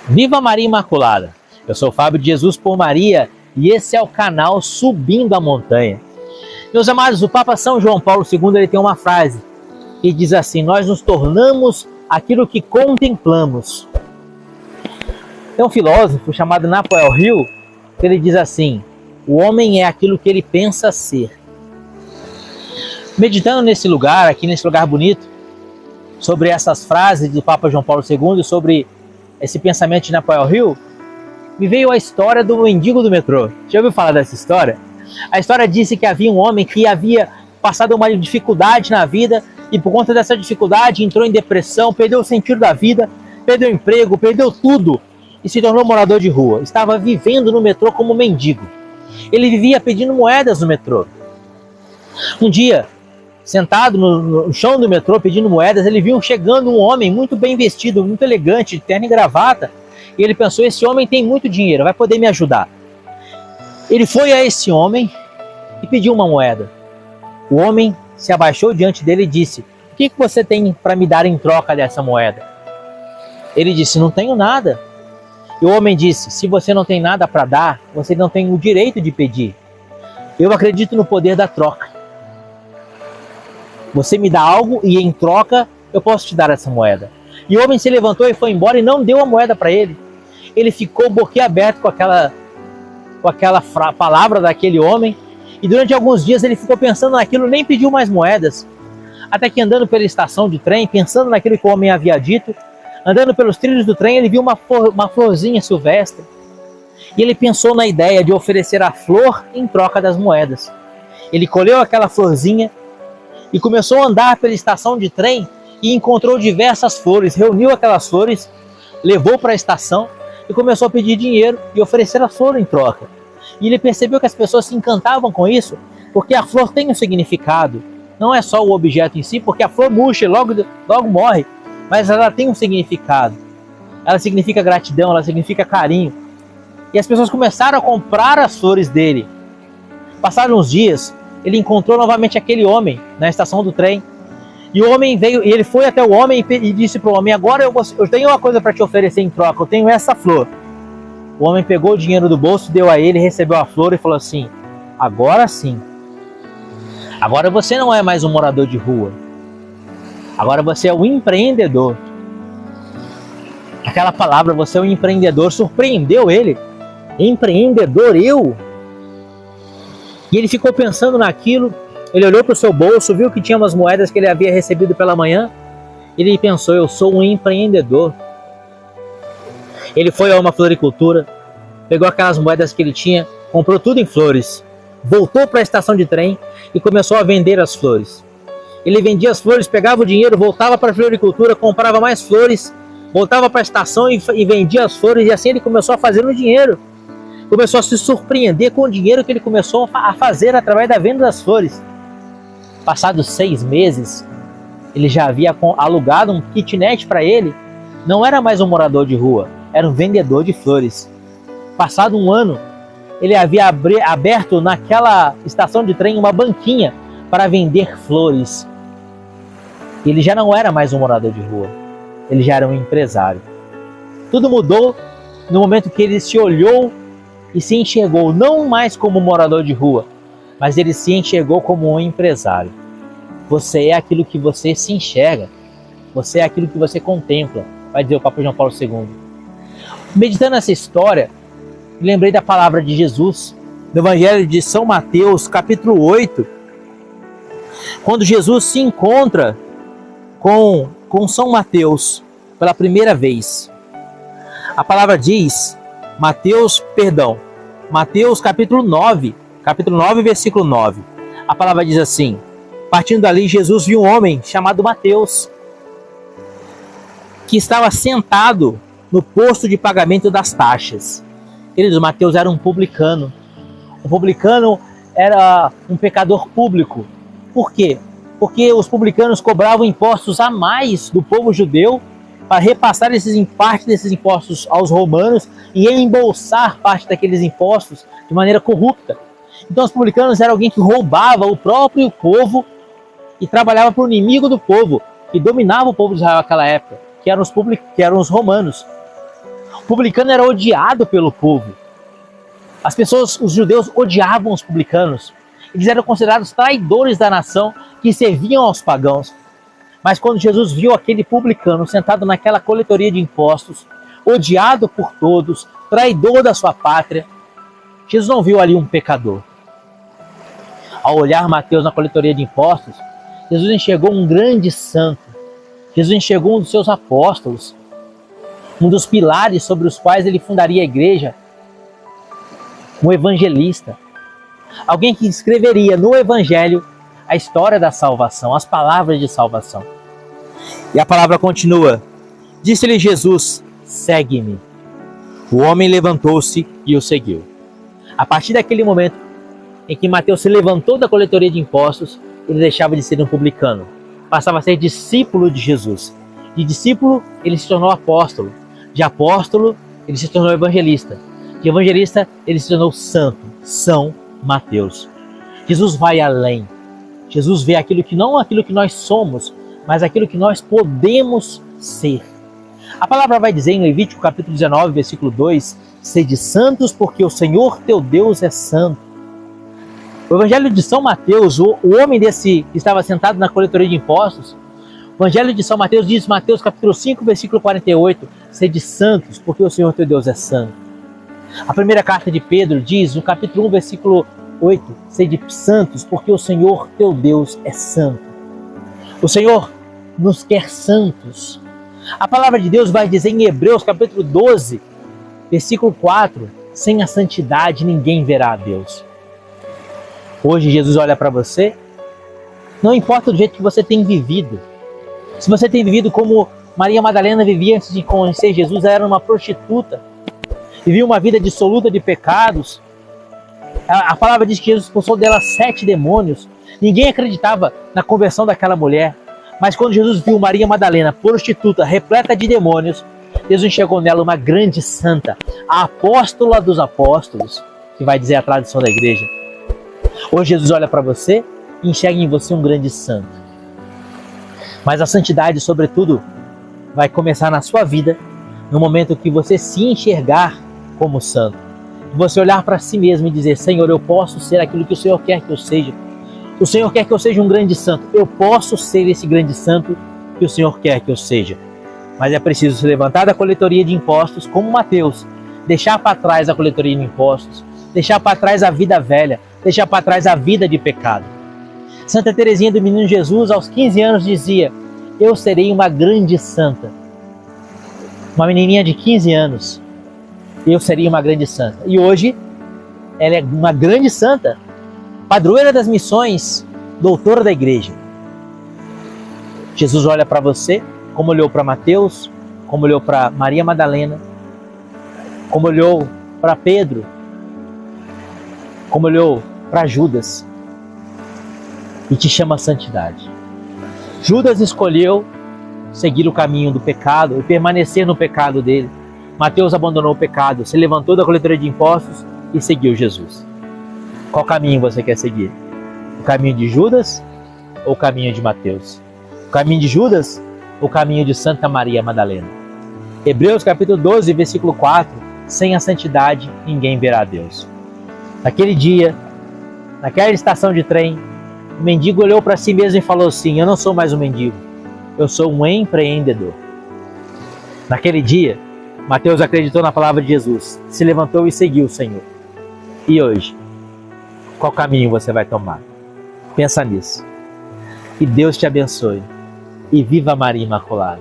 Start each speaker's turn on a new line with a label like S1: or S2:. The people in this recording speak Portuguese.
S1: Viva Maria Imaculada! Eu sou o Fábio de Jesus por Maria e esse é o canal Subindo a Montanha. Meus amados, o Papa São João Paulo II ele tem uma frase que diz assim: nós nos tornamos aquilo que contemplamos. Tem um filósofo chamado Napoleon Hill que ele diz assim: o homem é aquilo que ele pensa ser. Meditando nesse lugar, aqui nesse lugar bonito, sobre essas frases do Papa João Paulo II, sobre esse pensamento de Napoleon Hill, me veio a história do mendigo do metrô. Já ouviu falar dessa história? A história disse que havia um homem que havia passado uma dificuldade na vida e por conta dessa dificuldade entrou em depressão, perdeu o sentido da vida, perdeu o emprego, perdeu tudo e se tornou morador de rua. Estava vivendo no metrô como mendigo. Ele vivia pedindo moedas no metrô. Um dia, sentado no chão do metrô pedindo moedas, ele viu chegando um homem muito bem vestido, muito elegante, de terno e gravata, e ele pensou: esse homem tem muito dinheiro, vai poder me ajudar. Ele foi a esse homem e pediu uma moeda. O homem se abaixou diante dele e disse: o que você tem para me dar em troca dessa moeda? Ele disse: não tenho nada. E o homem disse: se você não tem nada para dar, você não tem o direito de pedir. Eu acredito no poder da troca. Você me dá algo e em troca eu posso te dar essa moeda. E o homem se levantou e foi embora e não deu a moeda para ele. Ele ficou boquiaberto com aquela palavra daquele homem. E durante alguns dias ele ficou pensando naquilo, nem pediu mais moedas. Até que andando pela estação de trem, pensando naquilo que o homem havia dito, andando pelos trilhos do trem, ele viu uma florzinha silvestre. E ele pensou na ideia de oferecer a flor em troca das moedas. Ele colheu aquela florzinha e começou a andar pela estação de trem e encontrou diversas flores, reuniu aquelas flores, levou para a estação e começou a pedir dinheiro e oferecer a flor em troca. E ele percebeu que as pessoas se encantavam com isso, porque a flor tem um significado. Não é só o objeto em si, porque a flor murcha e logo morre, mas ela tem um significado. Ela significa gratidão, ela significa carinho. E as pessoas começaram a comprar as flores dele. Passaram uns dias, ele encontrou novamente aquele homem na estação do trem. E o homem veio, e ele foi até o homem e disse para o homem: agora eu tenho uma coisa para te oferecer em troca, eu tenho essa flor. O homem pegou o dinheiro do bolso, deu a ele, recebeu a flor e falou assim: agora sim. Agora você não é mais um morador de rua. Agora você é um empreendedor. Aquela palavra, você é um empreendedor, surpreendeu ele. Empreendedor, eu? E ele ficou pensando naquilo, ele olhou para o seu bolso, viu que tinha umas moedas que ele havia recebido pela manhã, ele pensou: eu sou um empreendedor. Ele foi a uma floricultura, pegou aquelas moedas que ele tinha, comprou tudo em flores, voltou para a estação de trem e começou a vender as flores. Ele vendia as flores, pegava o dinheiro, voltava para a floricultura, comprava mais flores, voltava para a estação e vendia as flores, e assim ele começou a fazer o dinheiro. Começou a se surpreender com o dinheiro que ele começou a fazer através da venda das flores. Passados 6 meses, ele já havia alugado um kitnet para ele. Não era mais um morador de rua, era um vendedor de flores. Passado um ano, ele havia aberto naquela estação de trem uma banquinha para vender flores. Ele já não era mais um morador de rua, ele já era um empresário. Tudo mudou no momento que ele se olhou e se enxergou não mais como morador de rua, mas ele se enxergou como um empresário. Você é aquilo que você se enxerga, você é aquilo que você contempla, vai dizer o Papa João Paulo II. Meditando essa história, lembrei da palavra de Jesus, no Evangelho de São Mateus, capítulo 8, quando Jesus se encontra com São Mateus pela primeira vez. A palavra diz, Mateus capítulo 9, versículo 9. A palavra diz assim: partindo dali, Jesus viu um homem chamado Mateus, que estava sentado no posto de pagamento das taxas. Queridos, Mateus era um publicano. Um publicano era um pecador público. Por quê? Porque os publicanos cobravam impostos a mais do povo judeu para repassar parte desses impostos aos romanos e embolsar parte daqueles impostos de maneira corrupta. Então os publicanos eram alguém que roubava o próprio povo e trabalhava para o inimigo do povo, que dominava o povo de Israel naquela época, que eram os romanos. Publicano era odiado pelo povo. As pessoas, os judeus, odiavam os publicanos. Eles eram considerados traidores da nação que serviam aos pagãos. Mas quando Jesus viu aquele publicano sentado naquela coletoria de impostos, odiado por todos, traidor da sua pátria, Jesus não viu ali um pecador. Ao olhar Mateus na coletoria de impostos, Jesus enxergou um grande santo. Jesus enxergou um dos seus apóstolos, um dos pilares sobre os quais ele fundaria a igreja, um evangelista, alguém que escreveria no evangelho a história da salvação, as palavras de salvação. E a palavra continua: disse-lhe Jesus, segue-me. O homem levantou-se e o seguiu. A partir daquele momento em que Mateus se levantou da coletoria de impostos, ele deixava de ser um publicano, passava a ser discípulo de Jesus. De discípulo, ele se tornou apóstolo. De apóstolo, ele se tornou evangelista. De evangelista, ele se tornou santo, São Mateus. Jesus vai além. Jesus vê aquilo que não aquilo que nós somos, mas aquilo que nós podemos ser. A palavra vai dizer em Levítico capítulo 19, versículo 2, sede santos porque o Senhor teu Deus é santo. O evangelho de São Mateus, o homem desse que estava sentado na coletoria de impostos, o evangelho de São Mateus diz, Mateus capítulo 5, versículo 48, sede santos porque o Senhor teu Deus é santo. A primeira carta de Pedro diz, no capítulo 1, versículo 8, sede santos porque o Senhor teu Deus é santo. O Senhor nos quer santos. A palavra de Deus vai dizer em Hebreus capítulo 12, versículo 4, sem a santidade ninguém verá a Deus. Hoje Jesus olha para você, não importa do jeito que você tem vivido. Se você tem vivido como Maria Madalena vivia antes de conhecer Jesus, ela era uma prostituta, vivia uma vida dissoluta de pecados. A palavra diz que Jesus expulsou dela 7 demônios. Ninguém acreditava na conversão daquela mulher. Mas quando Jesus viu Maria Madalena, prostituta, repleta de demônios, Jesus enxergou nela uma grande santa, a apóstola dos apóstolos, que vai dizer a tradição da igreja. Hoje Jesus olha para você e enxerga em você um grande santo. Mas a santidade, sobretudo, vai começar na sua vida, no momento que você se enxergar como santo. Você olhar para si mesmo e dizer, Senhor, eu posso ser aquilo que o Senhor quer que eu seja. O Senhor quer que eu seja um grande santo. Eu posso ser esse grande santo que o Senhor quer que eu seja. Mas é preciso se levantar da coletoria de impostos como Mateus, deixar para trás a coletoria de impostos, deixar para trás a vida velha, deixar para trás a vida de pecado. Santa Teresinha do Menino Jesus, aos 15 anos, dizia, eu serei uma grande santa. Uma menininha de 15 anos, eu seria uma grande santa. E hoje, ela é uma grande santa, padroeira das missões, doutora da igreja. Jesus olha para você, como olhou para Mateus, como olhou para Maria Madalena, como olhou para Pedro, como olhou para Judas, e te chama a santidade. Judas escolheu seguir o caminho do pecado e permanecer no pecado dele. Mateus abandonou o pecado, se levantou da coletoria de impostos e seguiu Jesus. Qual caminho você quer seguir? O caminho de Judas ou o caminho de Mateus? O caminho de Judas ou o caminho de Santa Maria Madalena? Hebreus capítulo 12, versículo 4, sem a santidade ninguém verá a Deus. Naquele dia, naquela estação de trem, o mendigo olhou para si mesmo e falou assim, eu não sou mais um mendigo, eu sou um empreendedor. Naquele dia, Mateus acreditou na palavra de Jesus, se levantou e seguiu o Senhor. E hoje, qual caminho você vai tomar? Pensa nisso. Que Deus te abençoe. E viva Maria Imaculada.